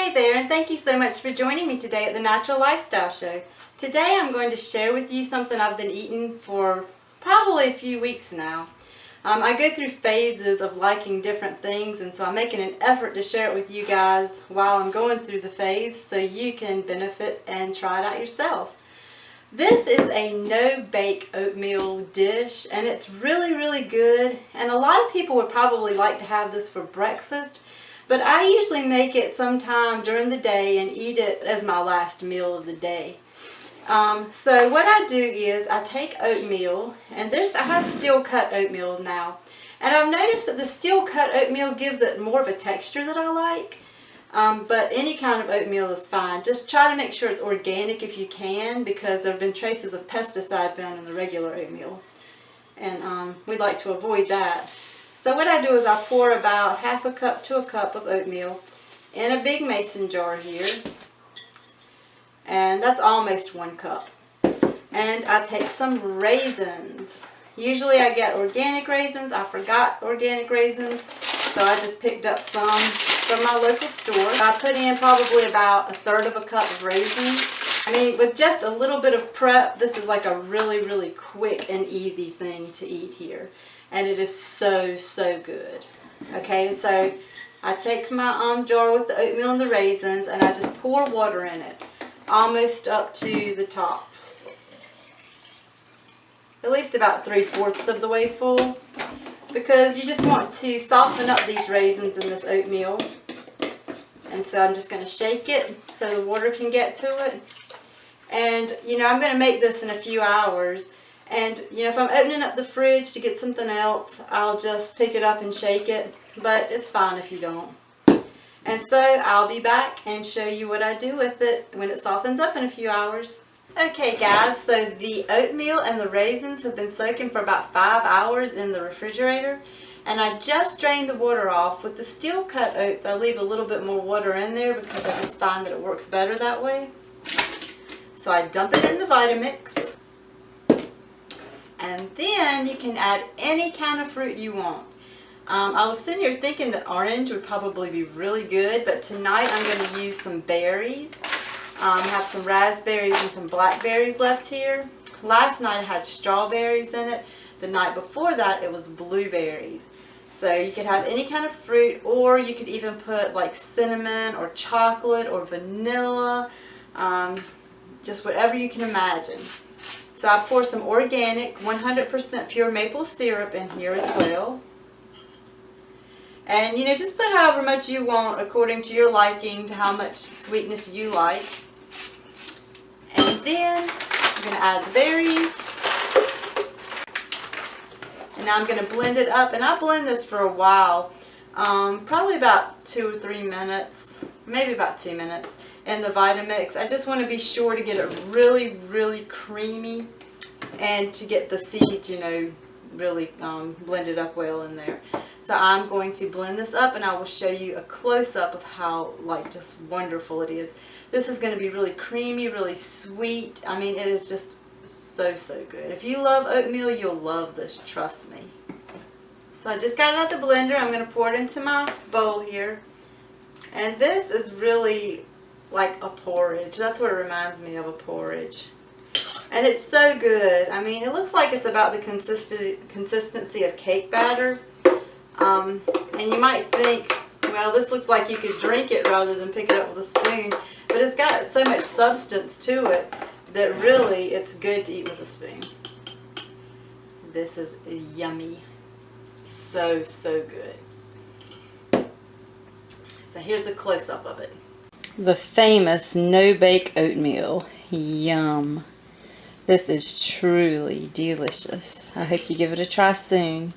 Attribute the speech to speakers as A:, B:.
A: Hey there, and thank you so much for joining me today at the Natural Lifestyle Show. Today I'm going to share with you something I've been eating for probably a few weeks now. I go through phases of liking different things, and so I'm making an effort to share it with you guys while I'm going through the phase so you can benefit and try it out yourself. This is a no-bake oatmeal dish, and it's really good, and a lot of people would probably like to have this for breakfast. But I usually make it sometime during the day and eat it as my last meal of the day. So what I do is I take oatmeal, and I have steel cut oatmeal now. And I've noticed that the steel cut oatmeal gives it more of a texture that I like. But any kind of oatmeal is fine. Just try to make sure it's organic if you can, because there have been traces of pesticide found in the regular oatmeal. And we'd like to avoid that. So what I do is I pour about half a cup to a cup of oatmeal in a big mason jar here. And that's almost 1 cup. And I take some raisins. Usually I get organic raisins. I forgot organic raisins, so I just picked up some from my local store. I put in probably about 1/3 of a cup of raisins. I mean, with just a little bit of prep, this is like a really quick and easy thing to eat here. And it is so good. Okay, so I take my jar with the oatmeal and the raisins, and I just pour water in it, almost up to the top. At least about 3/4 of the way full, because you just want to soften up these raisins in this oatmeal. And so I'm just going to shake it so the water can get to it. And you know, I'm going to make this in a few hours. And, you know, if I'm opening up the fridge to get something else, I'll just pick it up and shake it. But it's fine if you don't. And so I'll be back and show you what I do with it when it softens up in a few hours. Okay guys, so the oatmeal and the raisins have been soaking for about 5 hours in the refrigerator. And I just drained the water off. With the steel cut oats, I leave a little bit more water in there because I just find that it works better that way. So I dump it in the Vitamix. And then you can add any kind of fruit you want. I was sitting here thinking that orange would probably be really good, but tonight I'm going to use some berries. I have some raspberries and some blackberries left here. Last night I had strawberries in it. The night before that it was blueberries. So you could have any kind of fruit, or you could even put like cinnamon or chocolate or vanilla, just whatever you can imagine. So I pour some organic 100% pure maple syrup in here as well. And you know, just put however much you want according to your liking, to how much sweetness you like. And then I'm going to add the berries. And now I'm going to blend it up. And I blend this for a while, probably about 2 or 3 minutes, maybe about 2 minutes. In the Vitamix. I just want to be sure to get it really creamy, and to get the seeds, you know, really blended up well in there. So I'm going to blend this up, and I will show you a close-up of how just wonderful it is. This is going to be really creamy, really sweet. I mean, it is just so good. If you love oatmeal, you'll love this, trust me. So I just got it out the blender. I'm going to pour it into my bowl here. And this is really like a porridge. That's what it reminds me of, a porridge. And it's so good. I mean, it looks like it's about the consistency of cake batter. And you might think, well, this looks like you could drink it rather than pick it up with a spoon. But it's got so much substance to it that really it's good to eat with a spoon. This is yummy. So good. So here's a close-up of it. The famous no-bake oatmeal. Yum. This is truly delicious. I hope you give it a try soon.